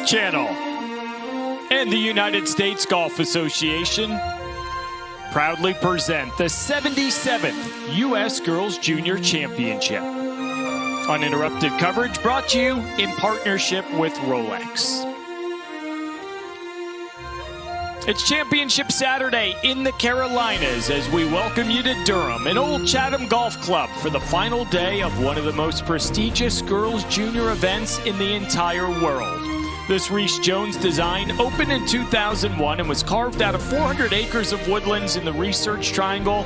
Golf Channel and the United States Golf Association proudly present the 77th U.S. Girls Junior Championship. Uninterrupted coverage brought to you in partnership with Rolex. It's Championship Saturday in the Carolinas as we welcome you to Durham and Old Chatham Golf Club for the final day of one of the most prestigious girls' junior events in the entire world. This Reese Jones design opened in 2001 and was carved out of 400 acres of woodlands in the Research Triangle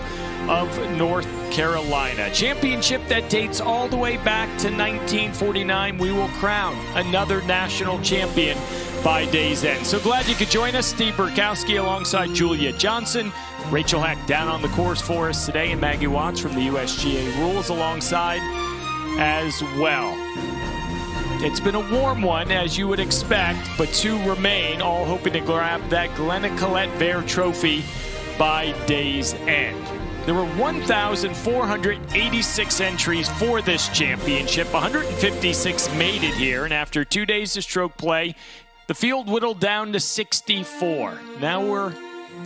of North Carolina. Championship that dates all the way back to 1949. We will crown another national champion by day's end. So glad you could join us. Steve Burkowski alongside Julia Johnson. Rachel Heck down on the course for us today, and Maggie Watts from the USGA Rules alongside as well. It's been a warm one, as you would expect, but two remain, all hoping to grab that Glenna Vare trophy by day's end. There were 1,486 entries for this championship. 156 made it here, and after 2 days of stroke play, the field whittled down to 64. Now we're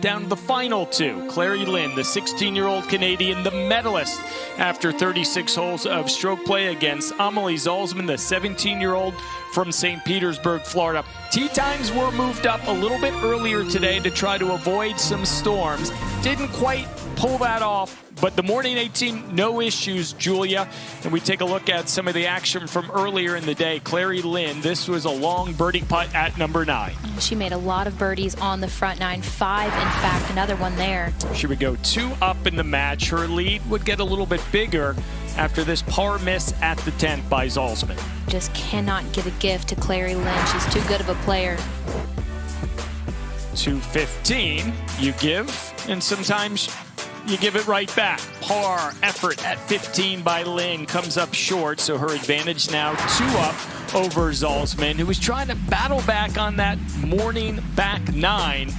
down to the final two. Clairey Lin, the 16-year-old Canadian, the medalist after 36 holes of stroke play against Amelie Zalsman, the 17-year-old from St. Petersburg, Florida. Tee times were moved up a little bit earlier today to try to avoid some storms. Didn't quite pull that off, but the morning 18, no issues, Julia. And we take a look at some of the action from earlier in the day. Clairey Lin, this was a long birdie putt at number 9. She made a lot of birdies on the front 9, 5 in fact, another one there. She would go 2 up in the match. Her lead would get a little bit bigger after this par miss at the 10th by Zalsman. Just cannot give a gift to Clairey Lin. She's too good of a player. 215, you give, and sometimes you give it right back. Par effort at 15 by Lin comes up short, so her advantage now 2 up over Zalsman, who was trying to battle back on that morning back 9.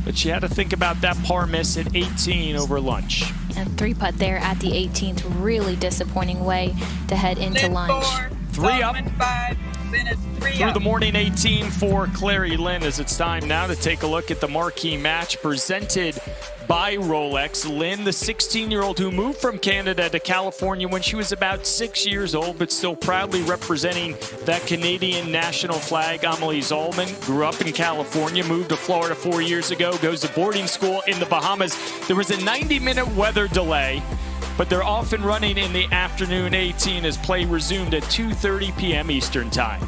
But she had to think about that par miss at 18 over lunch. And 3-putt there at the 18th. Really disappointing way to head into lunch. 3 up through the morning 18 for Clairey Lin, as it's time now to take a look at the marquee match presented by Rolex. Lin, the 16-year-old who moved from Canada to California when she was about 6 years old, but still proudly representing that Canadian national flag. Amelie Zalsman grew up in California, moved to Florida 4 years ago, goes to boarding school in the Bahamas. There was a 90-minute weather delay, but they're off and running in the afternoon 18 as play resumed at 2:30 p.m. Eastern Time.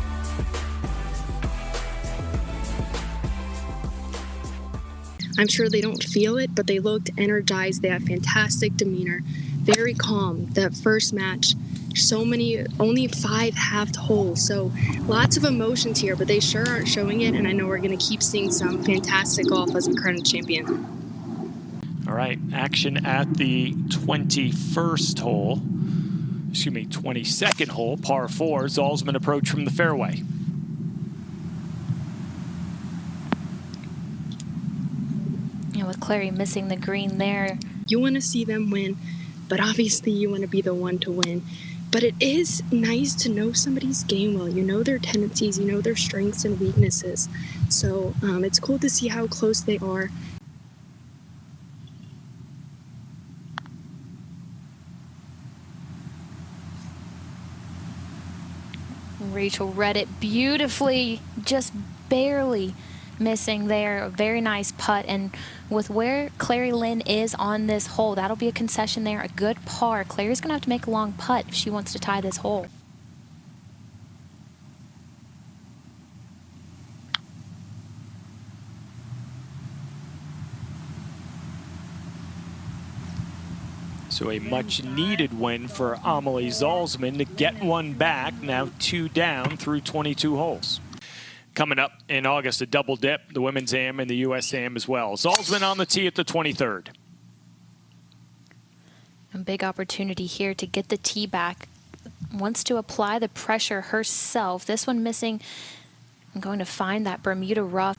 I'm sure they don't feel it, but they looked energized. They have fantastic demeanor, very calm. That first match, only 5 halved holes, so lots of emotions here, but they sure aren't showing it, and I know we're going to keep seeing some fantastic golf as we crown a champion. All right, action at the 22nd hole, par 4. Zalsman approach from the fairway. With Clairey missing the green there. You want to see them win, but obviously you want to be the one to win. But it is nice to know somebody's game well. You know their tendencies, you know their strengths and weaknesses. So it's cool to see how close they are. Rachel read it beautifully, just barely missing there. A very nice putt, and with where Clairey Lin is on this hole, that'll be a concession there, a good par. Clairey's gonna have to make a long putt if she wants to tie this hole. So a much needed win for Amelie Zalsman to get one back, now 2 down through 22 holes. Coming up in August, a double dip, the Women's Am and the US Am as well. Zalsman on the tee at the 23rd. A big opportunity here to get the tee back. Wants to apply the pressure herself. This one missing. I'm going to find that Bermuda rough.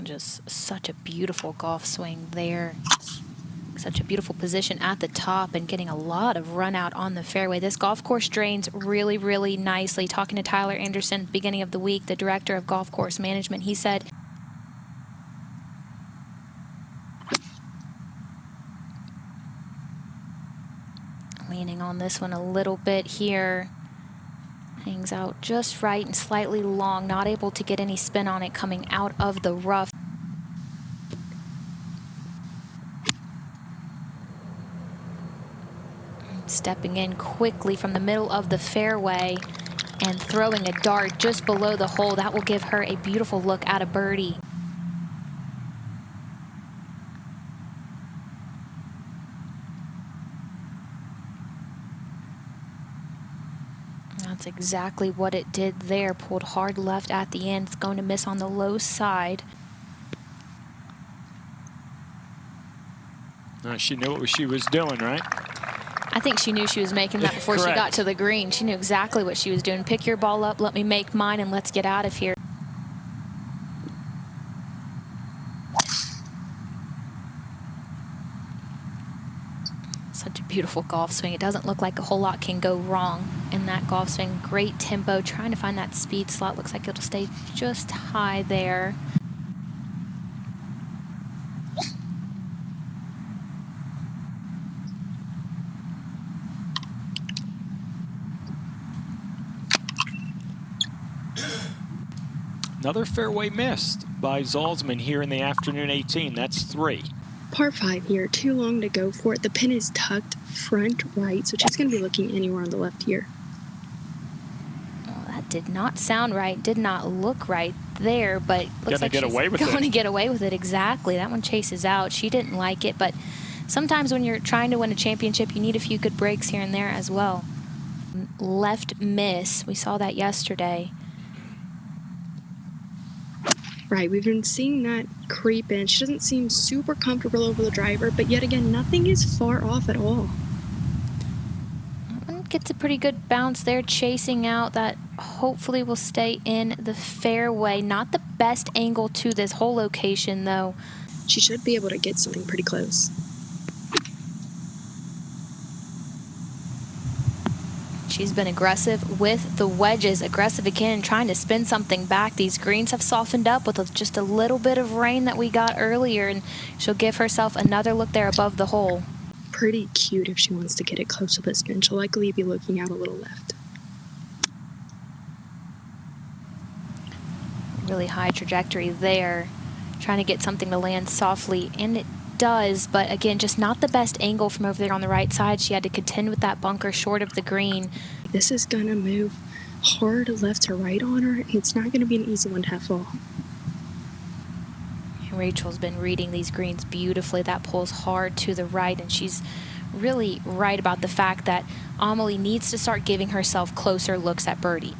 Just such a beautiful golf swing there. Such a beautiful position at the top and getting a lot of run out on the fairway. This golf course drains really, really nicely. Talking to Tyler Anderson at the beginning of the week, the director of golf course management, he said, leaning on this one a little bit here. Hangs out just right and slightly long, not able to get any spin on it coming out of the rough. Stepping in quickly from the middle of the fairway and throwing a dart just below the hole. That will give her a beautiful look at a birdie. That's exactly what it did there. Pulled hard left at the end. It's going to miss on the low side. She knew what she was doing, right? I think she knew she was making that before she got to the green. She knew exactly what she was doing. Pick your ball up, let me make mine, and let's get out of here. Such a beautiful golf swing. It doesn't look like a whole lot can go wrong in that golf swing. Great tempo, trying to find that speed slot. Looks like it'll stay just high there. Another fairway missed by Zalsman here in the afternoon 18. That's 3. Par 5 here, too long to go for it. The pin is tucked front right, so she's going to be looking anywhere on the left here. Well, that did not sound right, did not look right there, but looks like she's going to get away with it. Exactly. That one chases out. She didn't like it, but sometimes when you're trying to win a championship, you need a few good breaks here and there as well. Left miss. We saw that yesterday. Right, we've been seeing that creep in. She doesn't seem super comfortable over the driver, but yet again, nothing is far off at all. Gets a pretty good bounce there, chasing out. That hopefully will stay in the fairway. Not the best angle to this whole location, though. She should be able to get something pretty close. She's been aggressive with the wedges, aggressive again, trying to spin something back. These greens have softened up with just a little bit of rain that we got earlier, and she'll give herself another look there above the hole. Pretty cute if she wants to get it close to the spin. She'll likely be looking out a little left. Really high trajectory there, trying to get something to land softly, and it does, but again, just not the best angle from over there on the right side. She had to contend with that bunker short of the green. This is gonna move hard left to right on her, and it's not gonna be an easy one to have fall. Rachel's been reading these greens beautifully. That pulls hard to the right, and she's really right about the fact that Amelie needs to start giving herself closer looks at birdie.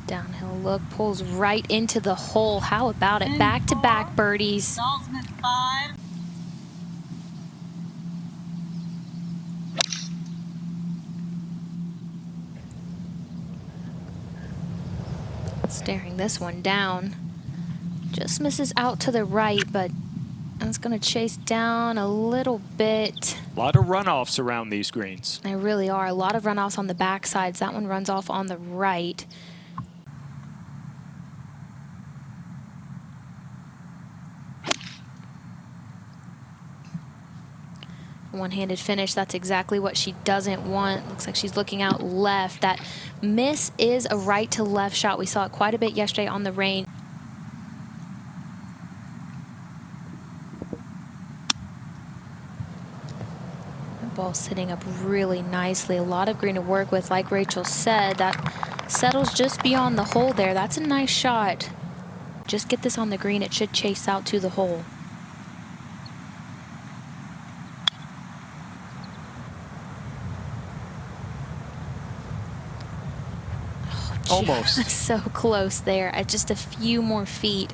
Downhill look, pulls right into the hole. How about it? Back-to-back birdies. Zalsman 5. Staring this one down. Just misses out to the right, but it's going to chase down a little bit. A lot of runoffs around these greens. There really are. A lot of runoffs on the back sides. That one runs off on the right. One-handed finish, that's exactly what she doesn't want. Looks like she's looking out left. That miss is a right to left shot. We saw it quite a bit yesterday on the range. The ball sitting up really nicely. A lot of green to work with, like Rachel said. That settles just beyond the hole there. That's a nice shot. Just get this on the green. It should chase out to the hole. Almost. So close there, at just a few more feet.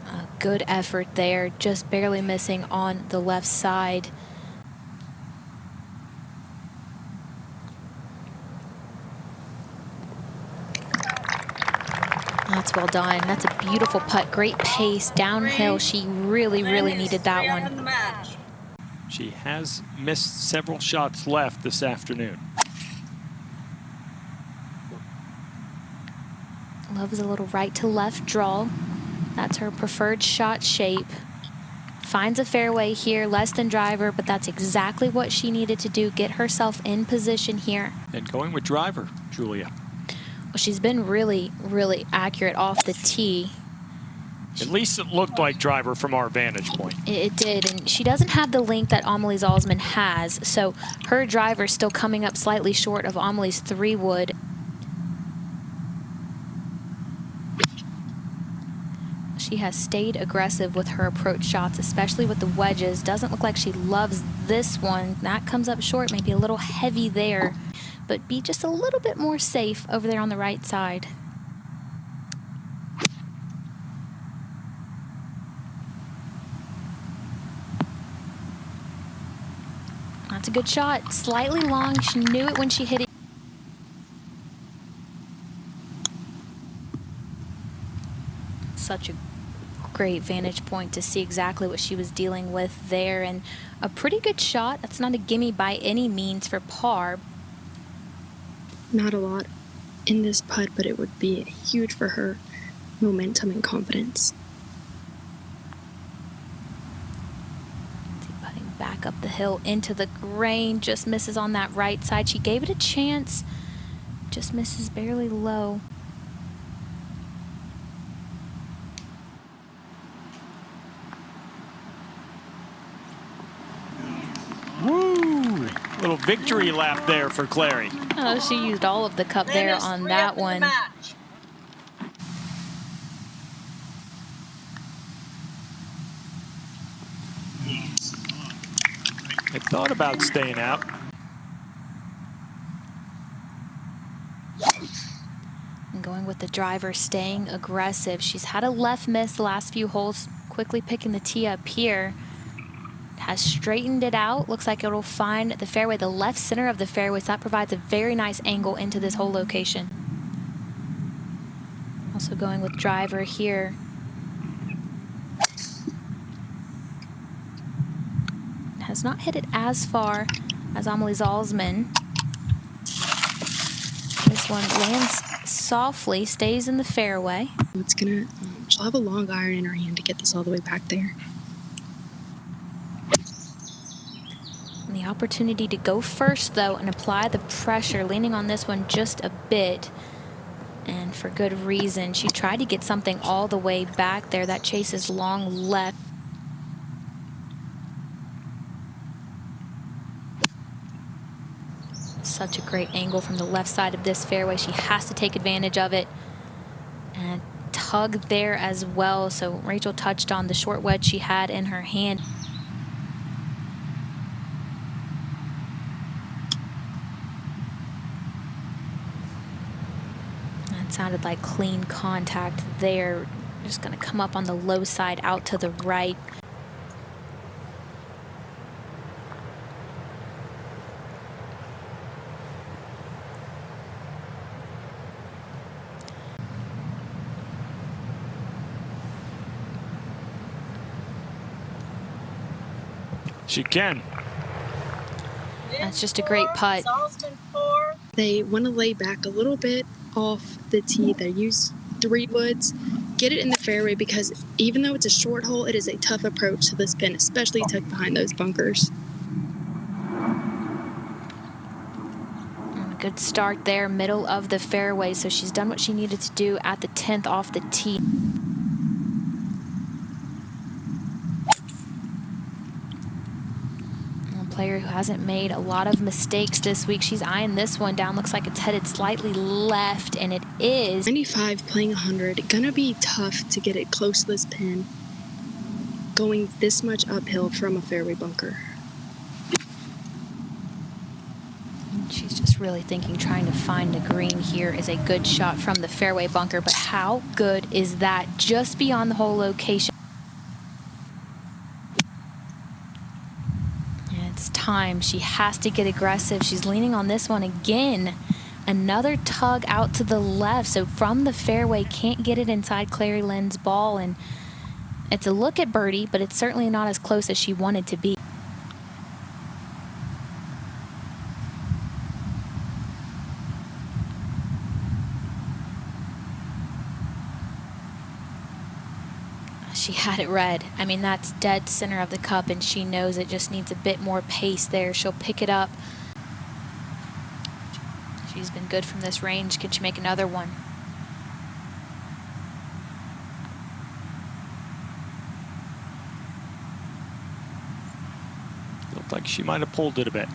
A good effort there, just barely missing on the left side. That's well done. That's a beautiful putt. Great pace downhill. She really, really needed that one. She has missed several shots left this afternoon. Loves a little right to left draw. That's her preferred shot shape. Finds a fairway here, less than driver, but that's exactly what she needed to do. Get herself in position here. And going with driver, Julia. Well, she's been really, really accurate off the tee. At least it looked like driver from our vantage point. It did, and she doesn't have the length that Amelie Zalsman has, so her driver's still coming up slightly short of Amelie's 3-wood. She has stayed aggressive with her approach shots, especially with the wedges. Doesn't look like she loves this one. That comes up short, maybe a little heavy there, but be just a little bit more safe over there on the right side. That's a good shot. Slightly long. She knew it when she hit it. Such a great vantage point to see exactly what she was dealing with there, and a pretty good shot. That's not a gimme by any means for par. Not a lot in this putt, but it would be huge for her momentum and confidence. Putting back up the hill into the grain, just misses on that right side. She gave it a chance, just misses barely low. Woo! Little victory lap there for Clairey. Oh, she used all of the cup there on that one. I thought about staying out. And going with the driver, staying aggressive. She's had a left miss the last few holes, quickly picking the tee up here. Has straightened it out. Looks like it'll find the fairway, the left center of the fairway, so that provides a very nice angle into this whole location. Also going with driver here. Has not hit it as far as Amelie Zalsman. This one lands softly, stays in the fairway. It's gonna, she'll have a long iron in her hand to get this all the way back there. And the opportunity to go first, though, and apply the pressure, leaning on this one just a bit, and for good reason. She tried to get something all the way back there. That chase is long left. Such a great angle from the left side of this fairway. She has to take advantage of it. And tug there as well. So Rachel touched on the short wedge she had in her hand. That sounded like clean contact there. Just going to come up on the low side out to the right. She can. That's just a great putt. They want to lay back a little bit off the tee. They use 3-woods, get it in the fairway, because even though it's a short hole, it is a tough approach to this pin, especially tucked behind those bunkers. Good start there, middle of the fairway. So she's done what she needed to do at the 10th off the tee. Player who hasn't made a lot of mistakes this week. She's eyeing this one down. Looks like it's headed slightly left, and it is. 95 playing 100. Gonna be tough to get it close to this pin going this much uphill from a fairway bunker. She's just really thinking trying to find the green here is a good shot from the fairway bunker, but how good is that? Just beyond the hole location. It's time. She has to get aggressive. She's leaning on this one again. Another tug out to the left, so from the fairway, can't get it inside Clairey Lin's ball, and it's a look at birdie, but it's certainly not as close as she wanted to be. She had it read. I mean, that's dead center of the cup, and she knows it just needs a bit more pace there. She'll pick it up. She's been good from this range. Can she make another one? Looked like she might have pulled it a bit.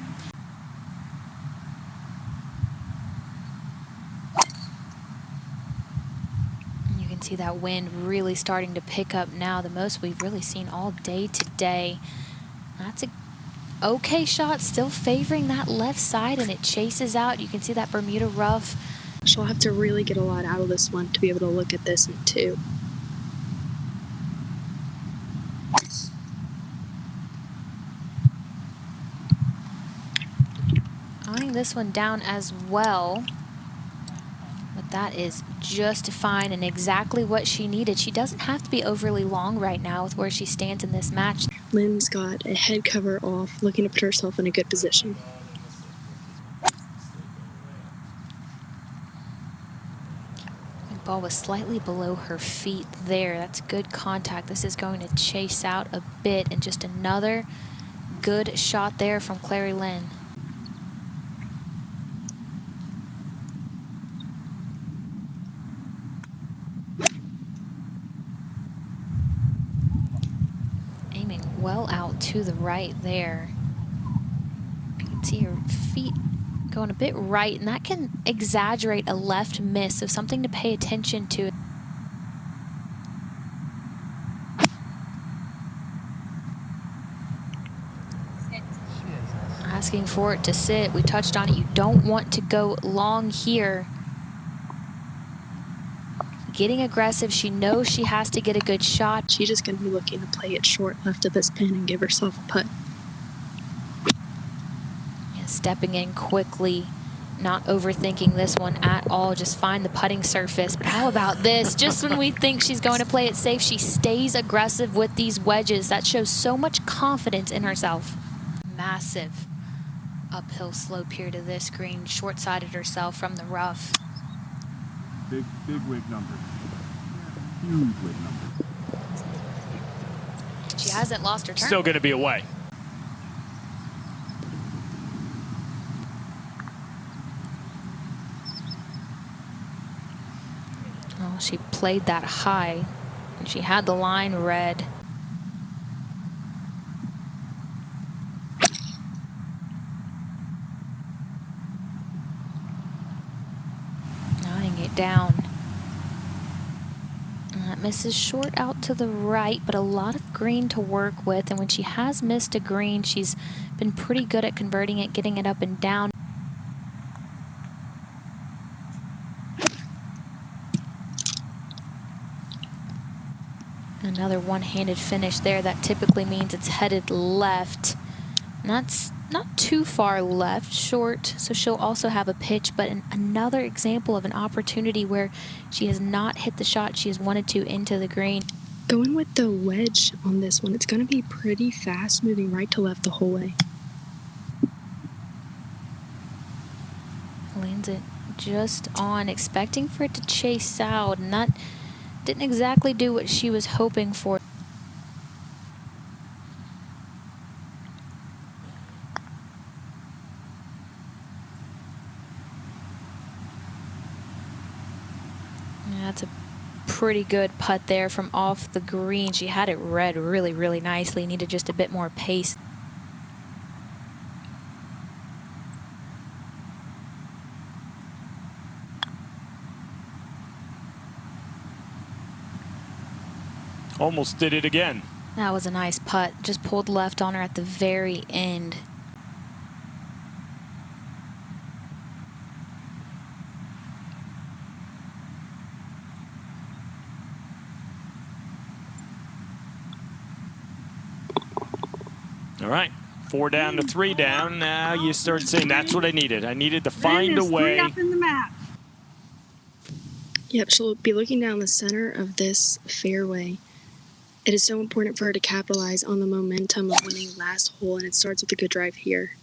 See that wind really starting to pick up now, the most we've really seen all day today. That's a okay shot, still favoring that left side, and it chases out. You can see that Bermuda rough. She'll have to really get a lot out of this one to be able to look at this in two. Eyeing this one down as well. But that is just fine and exactly what she needed. She doesn't have to be overly long right now with where she stands in this match. Lin's got a head cover off, looking to put herself in a good position. The ball was slightly below her feet there. That's good contact. This is going to chase out a bit, and just another good shot there from Clairey Lin. Well out to the right there. You can see her feet going a bit right, and that can exaggerate a left miss, so something to pay attention to. Asking for it to sit. We touched on it. You don't want to go long here. Getting aggressive. She knows she has to get a good shot. She's just going to be looking to play it short left of this pin and give herself a putt. And stepping in quickly, not overthinking this one at all. Just find the putting surface. But how about this? Just when we think she's going to play it safe, she stays aggressive with these wedges. That shows so much confidence in herself. Massive uphill slope here to this green. Short-sided herself from the rough. Big wig number. Huge wig number. She hasn't lost her turn. Still going to be away. Oh, she played that high, and she had the line read. Down. That misses short out to the right, but a lot of green to work with, and when she has missed a green, she's been pretty good at converting it, getting it up and down. Another one-handed finish there. That typically means it's headed left, and that's not too far left, short, so she'll also have a pitch, but another example of an opportunity where she has not hit the shot she has wanted to into the green. Going with the wedge on this one, it's going to be pretty fast, moving right to left the whole way. Lands it just on, expecting for it to chase out, and that didn't exactly do what she was hoping for. That's a pretty good putt there from off the green. She had it read really, really nicely. Needed just a bit more pace. Almost did it again. That was a nice putt. Just pulled left on her at the very end. All right, 4 down to 3 down. Now you start saying, that's what I needed. I needed to find a way. 3 up in the match. Yep, she'll be looking down the center of this fairway. It is so important for her to capitalize on the momentum of winning last hole, and it starts with a good drive here.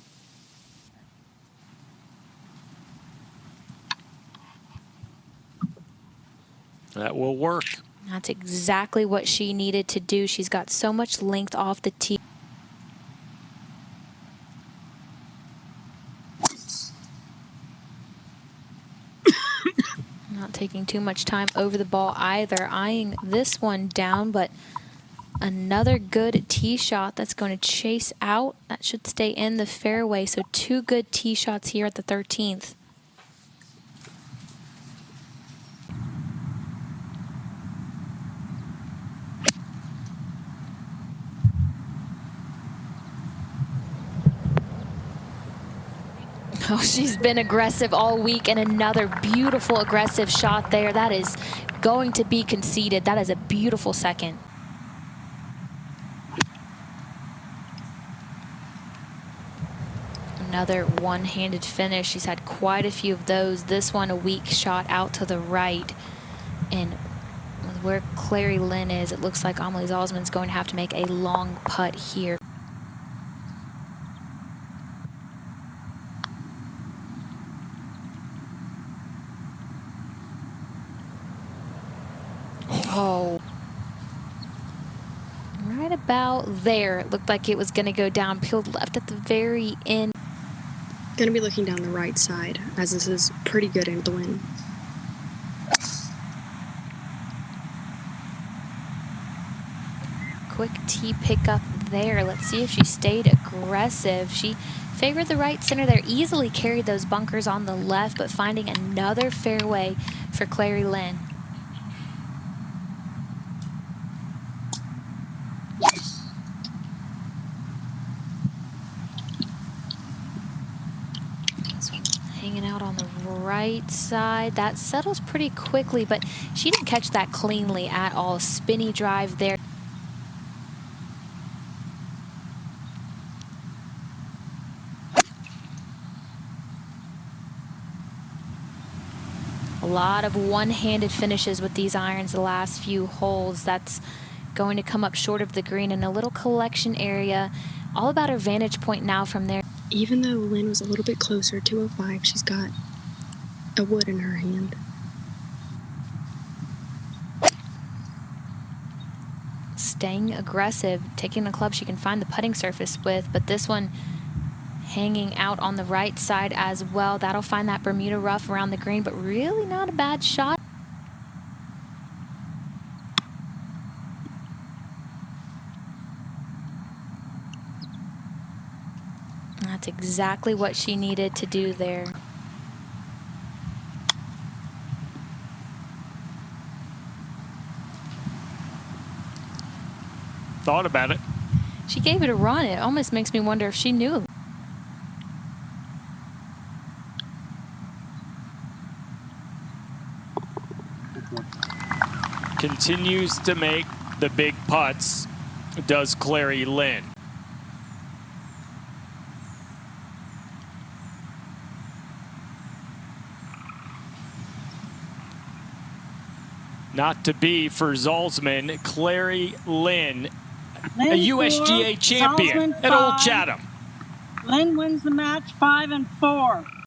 That will work. That's exactly what she needed to do. She's got so much length off the tee. Not taking too much time over the ball either. Eyeing this one down, but another good tee shot that's going to chase out. That should stay in the fairway. So 2 good tee shots here at the 13th. Oh, she's been aggressive all week, and another beautiful aggressive shot there. That is going to be conceded. That is a beautiful second. Another one-handed finish. She's had quite a few of those. This one a weak shot out to the right. And with where Clairey Lin is, it looks like Amelie Zalsman is going to have to make a long putt here. Oh, right about there. It looked like it was going to go down. Peeled left at the very end. Going to be looking down the right side, as this is pretty good in the wind. Quick tee pickup there. Let's see if she stayed aggressive. She favored the right center there. Easily carried those bunkers on the left, but finding another fairway for Clairey Lin. Hanging out on the right side. That settles pretty quickly, but she didn't catch that cleanly at all. Spinny drive there. A lot of one-handed finishes with these irons the last few holes. That's going to come up short of the green in a little collection area. All about her vantage point now from there. Even though Lin was a little bit closer, 205, she's got a wood in her hand. Staying aggressive, taking the club she can find the putting surface with, but this one hanging out on the right side as well. That'll find that Bermuda rough around the green, but really not a bad shot. That's exactly what she needed to do there. Thought about it. She gave it a run. It almost makes me wonder if she knew. Continues to make the big putts, does Clairey Lin. Not to be for Zalsman, Clairey Lin, a USGA champion at Old Chatham. Lin wins the match 5-4.